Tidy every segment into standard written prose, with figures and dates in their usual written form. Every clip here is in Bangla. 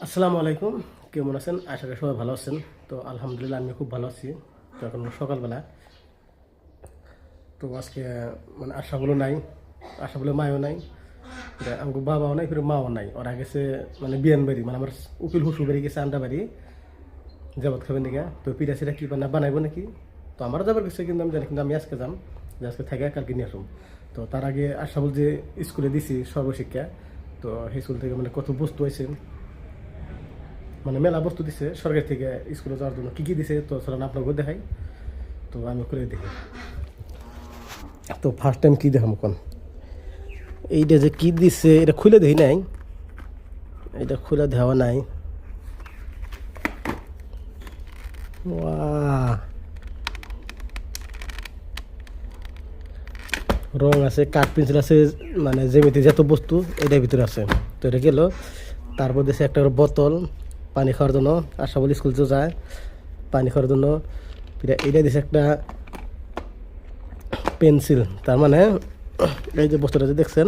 আসসালামু আলাইকুম, কেমন আছেন? আশা করি সবাই ভালো আছেন। তো আলহামদুলিল্লাহ আমি খুব ভালো আছি। তো এখন সকালবেলা, তো আজকে মানে আশাগুলো নাই, আশা বলে মায়ও নাই, আমার বাবাও নাই, ফিরে মাও নাই। ওরা গেছে মানে বিয়ান বাড়ি, মানে আমার উকিল হুসু বাড়ি গেছে আন্ডা বাড়ি যাবত খাবেন দিকে। তো পিঠা সিটা কি বানাইবো নাকি, তো আমারও যাবার গেছে, কিন্তু আমি জানি, কিন্তু আমি আজকে যাম, যে আজকে থাকে কালকে নিয়ে আসুন। তো তার আগে আশা বল যে স্কুলে দিছি সর্বশিক্ষা, তো সেই স্কুল থেকে মানে কত বস্তু আছে, মানে মেলা বস্তু দিছে সরকার থেকে স্কুলে যাওয়ার জন্য। কী কী দিছে তো চলেন আপনাকেও দেখাই। তো আমি করে দেখি। তো ফার্স্ট টাইম কী দেখাম কোন, এইটা যে কী দিছে এটা খুলে দেখি নাই, এটা খুলে দেওয়া নাই। ওয়াহ, রং আছে, কাঠ পেন্সিল আছে, মানে জ্যামিতি যত বস্তু এটার ভিতরে আছে। তো এটা গেল। তারপর দিছে একটা বোতল পানি খাওয়ার জন্য, আশা বলি স্কুল তো যায় পানি খাওয়ার জন্য। এটা দিছে একটা পেন্সিল, তার মানে এই যে বস্তুটা যে দেখছেন,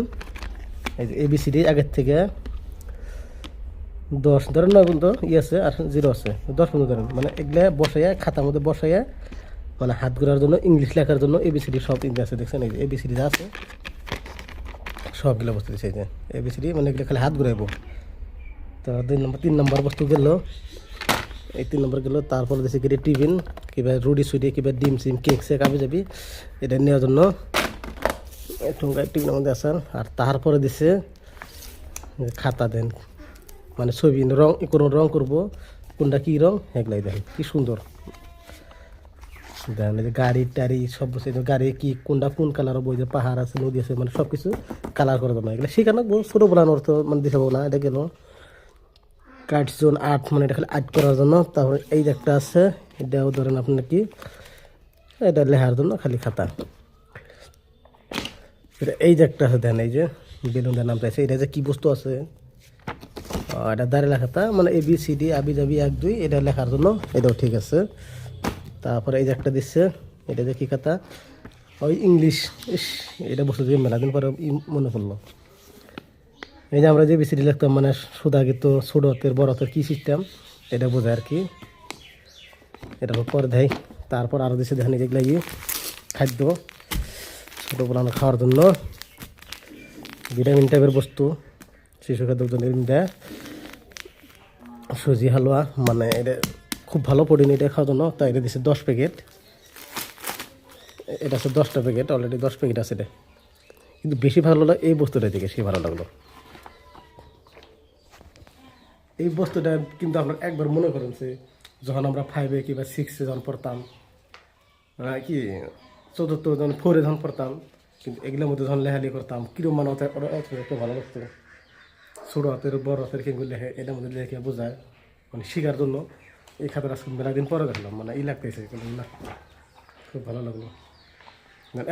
এই যে এবিসিডি আগের থেকে 10 ধরেন, 9 পর্যন্ত আছে আর 0 আছে, 10 পর্যন্ত ধরেন, মানে এগুলা বসাইয়া খাতার মধ্যে বসাইয়া, মানে হাত ঘোরার জন্য, ইংলিশ লেখার জন্য এবিসিডি সব ইংলিশ আছে। দেখছেন এই যে এবিসিডি যা আছে সবগুলো বস্তু দিচ্ছে। এই যে এবিসিডি মানে এগুলো খালি হাত ঘুরাইবো। তো 3 নম্বর বস্তু গেল, এই 3 নম্বর গেল। তারপরে দিচ্ছে কি টিফিন, কিংবা রুটি সুটি, কিংবা ডিম সিম কেক সে কাবি যাবি, এটা নেওয়ার জন্য ঠুঙ্গা টিফিনের মধ্যে আসার। আর তারপরে দিছে খাতা দেন, মানে ছবি রং, কোনো রং করবো, কোনটা কী রং এগুলাই দেখেন কি সুন্দর। দেন এই যে গাড়ি টাড়ি সব বসে, গাড়ি কি কোনটা কোন কালার বই, যে পাহাড় আছে নদী আছে, মানে সব কিছু কালার করে দেবো। এগুলো সেখানে ছোটো বলানোর তো মানে দেখাবো না। এটা গেল কার্ড জোন আর্ট, মানে এটা খালি আর্ট করার জন্য। তারপরে এই যে একটা আছে, এটাও ধরেন আপনার কি, এটা লেখার জন্য খালি খাতা। এই যে একটা আছে, দেন এই যে বেলুন দেন নাম চাইছে, এটা যে কী বস্তু আছে, এটা দাঁড়িয়ে লেখাটা, মানে ABCD আবি যাবি 1 2 এটা লেখার জন্য, এটাও ঠিক আছে। তারপরে এই যে একটা দিচ্ছে, এটা যে কী খাতা, ওই ইংলিশ। ইস, এটা বস্তু দিয়ে মেলা দিন পরে মনে পড়লো। এই যে আমরা যে ABCD লিখতাম, মানে সুদা গীত ছোট হাতের বড় হাতের কী সিস্টেম, এটা বোঝায় আর কি। এটা পরে দেয়। তারপর আরও দিচ্ছে, দেখেন যেগুলো খাদ্য ছোটো বানানো খাওয়ার জন্য, ভিটামিন টাইপের বস্তু, শিশু খাদ্যের জন্য দেয়। সুজি হালুয়া, মানে এটা খুব ভালো প্রোটিন, এটা খাওয়ার জন্য। তাই এটা দিচ্ছে 10 প্যাকেট, এটা আছে 10টা প্যাকেট, অলরেডি 10 প্যাকেট আছে এটা। কিন্তু বেশি ভালো লাগলো এই বস্তুটা থেকে, সে ভালো লাগলো এই বস্তুটা। কিন্তু আমরা একবার মনে করেন যে যখন আমরা 5-এ কিংবা 6-এ যখন পড়তাম, কি 4th যখন 4-এ যখন পড়তাম, কিন্তু এগুলোর মধ্যে যখন লেখালেখি করতাম, কীরকম মানে একটু ভালো লাগতো। ছোটো হাতের বড় হাতের কিংবা লেখে, এটার মধ্যে লেখে বোঝায়, মানে শেখার জন্য। এই খাতাটা আজকে মেলা দিন পরে দেখলাম, মানে এই লাগতেছে, কিন্তু না, খুব ভালো লাগলো।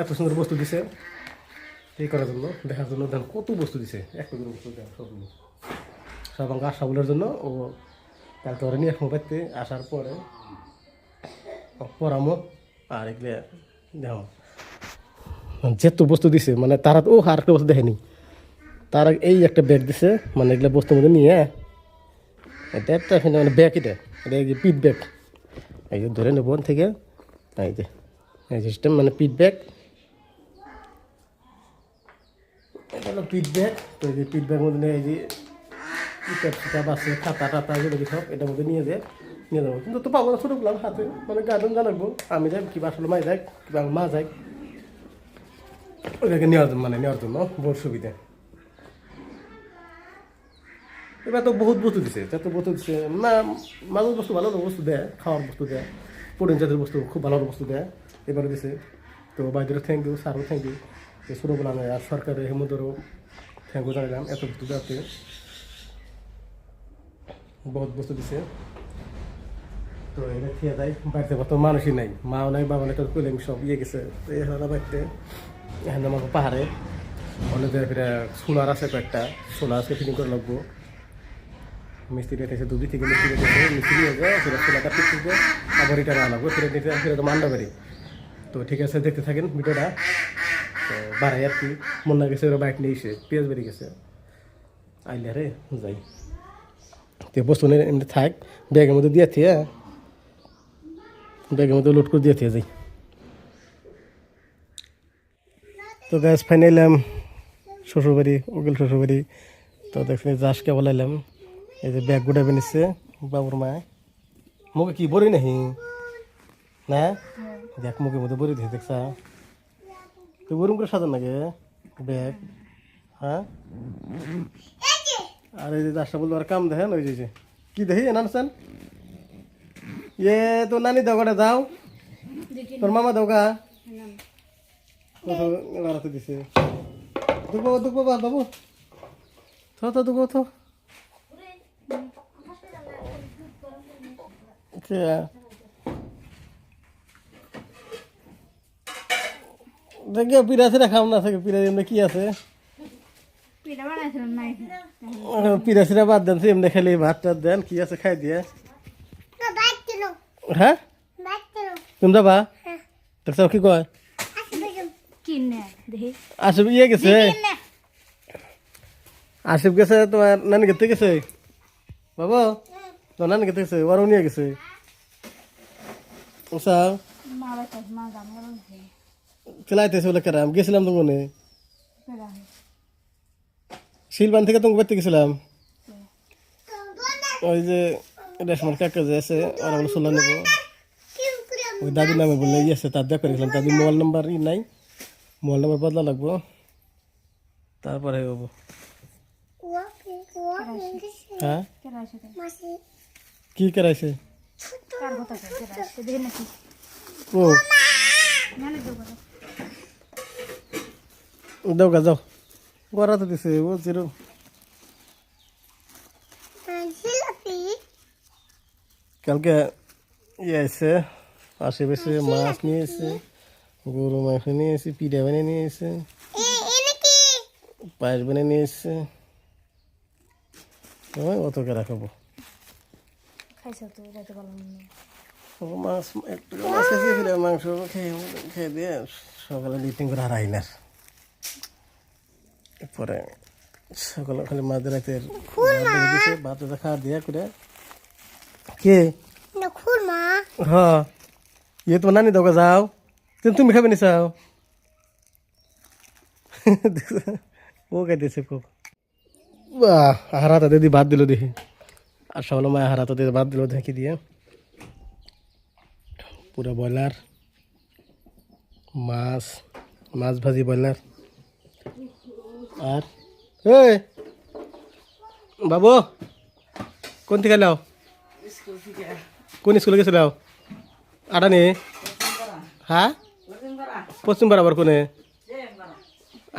এত সুন্দর বস্তু দিছে এই করার জন্য, দেখার জন্য। দেখেন কত বস্তু দিছে, একটা করে বস্তু দেন সবগুলো, সব আমাকে আশা বলার জন্য। ও কালকে ওরা নিয়ে আসবো বাড়িতে, আসার পরে পড়ামো। আর এগুলো দেখো যেত বস্তু দিছে, মানে তারা তো আর একটা বস্তু দেখেনি। তার এই একটা ব্যাগ দিছে, মানে এগুলো বস্তুর মধ্যে নিয়ে, এটা একটা মানে ব্যাগ, এটা এটা পিট ব্যাগ, এই যে ধরে নেব থেকে, এই যে এই সিস্টেম, মানে পিট ব্যাগ, এটা হলো পিট ব্যাগ। তো এই যে পিট ব্যাগের মধ্যে এই যে কিতাব আছে, খাতা টাতা এগুলো সব এটার মধ্যে নিয়ে যাবো। কিন্তু তো পাবো না, ছোটো বললাম হাতে, মানে গার্ডেন জানাবো আমি যাই, কিংবা আসলে মাই যাই, কিংবা আমার মা যাই, ওইটাকে নেওয়ার জন্য বড় সুবিধা। এবার তো বহুত বস্তু দিছে, যত বস্তু দিছে না, মানুষ বস্তু ভালো ভালো বস্তু দেয়, খাওয়ার বস্তু দেয়, প্রোটিন জাতীয় বস্তু খুব ভালো ভালো বস্তু দেয়, এবারে দিছে। তো বাইদেরও থ্যাংক ইউ, স্যারও থ্যাংক ইউ, যে ছোটো বলা নেয়, আর সরকারের হেমন্তরও থ্যাংক ইউ জানালাম, এত বস্তু দেওয়াতে বহুত বস্তু দিছে। তো এটা খেয়ে দেয়, বাড়িতে কত মানুষই নাই, মাও নাই, বাবা নাই, তো কইলে আমি সব গেছে। তো এই হলো বাড়িতে, এখানে আমার পাহাড়ে অনেক ফিরে সোলার আছে, কয়েকটা সোলার আজকে ফিটিং করে লাগবো। মিস্ত্রি রেখেছে, 2 থেকে মিস্ত্রি রেখেছে, মিস্ত্রি হয়ে যায়, সেটা সোলারটা ঠিক করবে, আবার রিটার্ন আনাবো, ফিরে তো মান্ডা বাড়ি। তো ঠিক আছে, দেখতে থাকেন ভিডিওটা। তো বাড়াই আর কি, মনে গেছে ওরা বাইক নিয়ে এসে পেঁয়াজ বেরিয়ে গেছে, আইলে রে যাই। তো বস্তু এমনি থাক, ব্যাগের মধ্যে দিয়ে থিয়ে, ব্যাগের মধ্যে লোড করে দিয়ে থিয়ে যাই। তো গ্যাস ফাইনাল এলাম শ্বশুরবাড়ি, উকিল শ্বশুরবাড়ি। তো দেখছেন জাস কে বলাইলাম, এই যে ব্যাগ গুটাবে নিচ্ছে বাবুর মা। মুখে কি বড়ি নাহি না, দেখ মুখের মধ্যে বড়ি দিয়ে দেখছা তো গরম করে সাজান নাকি ব্যাগ। হ্যাঁ, আর এই যে জাসটা বললো আর কাম দেখেন, ওই যে কি দেখি নানছেন ইয়ে তো নানি দাও যাও, তোর মামা দাওগা বাড়াতে দিছে। দুবো দুবো বাবু, থো তো দুবো থো। দেখে পিড়াছে না, খাম না থাকে পিড়া এমনি কি আছে, পিড়াছিরা বাদ দেন, এমনি খালি ভাত টাত দেন, কি আছে খাই দিয়ে। হ্যাঁ তুমি যাবা, দেখছ কি কয় আসিফ ইয়ে গেছে, আসিফ গেছে তোমার নানি খেতে গেছে বাবা, তোমার নানি খেতে গেছে, ওরাও নিয়ে গেছে। খেলাইতেছে বলে কেরাম গেছিলাম তো মনে, শিলবান থেকে তুমি বাড়তে গেছিলাম, ওই যে রেশমার কাকা যে আছে ওরা বলে সোলা নেবো, ওই দাদির নামে বলে ইয়ে আছে, তার দেখা করেছিলাম, দাদির মোবাইল নাম্বার নাই, মোবাইল নাম্বার বদলা লাগবো তারপরে হবো। হ্যাঁ কি করাইছে ও দেওগা যাও, গড়া তো দিছে ও জিরো। কালকে ইয়ে আছে আশেপাশে মাছ নিয়ে এসে, গরু মাংস নিয়ে এসে, পিঠা বানিয়ে নিয়ে এসে, পায়েস বানিয়ে নিয়ে এসছে, অত কে রাখাবো। মাছ একটু মাছ খেয়েছিল, মাংস খেয়ে খেয়ে দিয়ে সকালে লিটিং করে হারাই না, পরে সকালে খালি মাঝ রাতের দিছে ভাত খাওয়া দিয়া করে। কে হ্যাঁ ইয়ে তোমার নানি দোকা যাও, তুমি খাবে নি চাও ও খাইতেছে খুব। বাহ হারাতে দিদি ভাত দিল দেখি, আর সকালে মায়ের হারাতে দিয়ে ভাত দিল দেখি দিয়ে, পুরো ব্রয়লার মাছ, মাছ ভাজি ব্রয়লার। আর এই বাবু কোন থেকে লাও, কোন স্কুলে গেছিল আটানি? হ্যাঁ পশ্চিম বরাবর কোনে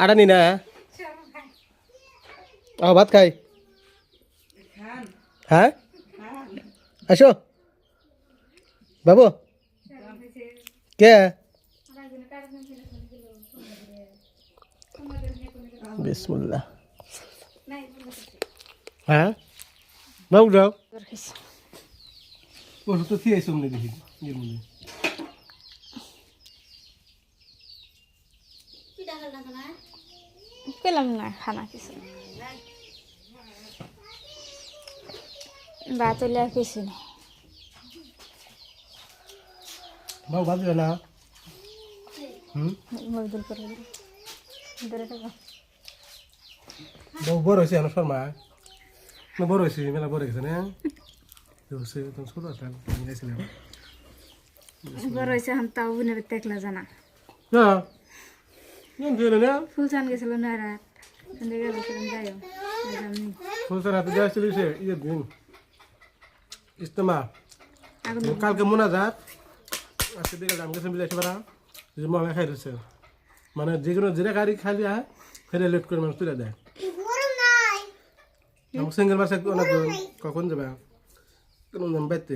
আটানি না? ভাত খাই। হ্যাঁ আসো বাবু, কে বিসমিল্লাহ। হ্যাঁ বাবু যাও, ওষুধ তো খেয়ে শুনলে দেখি পেলাম না খানা কিছু, ভাত হলে আর কিছু নেই। বাবু ভাত দিবে না? মজদুর করে ধরে থাকো। বাবু বড় হয়েছে আমার শর্মা, বড় হয়েছে মেলা বড় হয়েছে না, ছোট আসলাম বড় হয়েছে এখন তাও বোনের দেখলা জানা ফুলচান গেছিল না রাত যাইও ফুলচান হাতে দেওয়া ছিল ইয়ের দিন ইস্তেমা, কালকে মোনাজাত আজকে দেখে দাম গেছে মিলাইছে পারা মহঙ্গা খাই দিচ্ছে, মানে যে কোনো যেটা গাড়ি খালি আয় ফেরে লেট করে মানুষ তুলে দেয়। সিঙ্গেল বাসে অনেক কখন যাবে বাইতে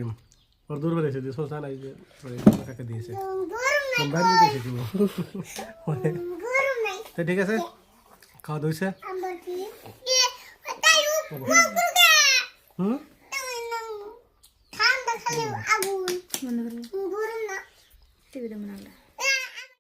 ওর দূর বেড়েছে যে শোষা নাই যে কাকে দিয়েছে বাইরে দিয়েছে ঠিক আছে খাওয়া দইছে। টিভিতে মনে হলো